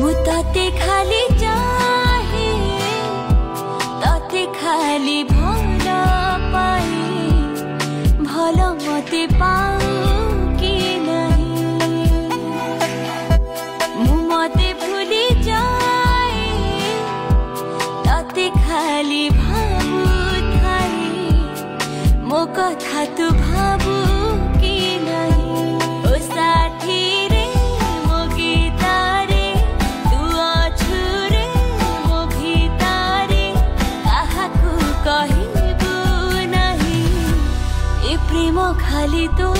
तते खाली चाहे तते खाली भल पाए भल मते पाऊ कि नहीं मु मते भूली जाए तते खाली भाबु थाए मो कथा तू भाबु कि नहीं ओ साथी रे मो गीतारे तू अछु रे मो भीतारे काहाकू कहबू नहीं ए प्रेम खाली तो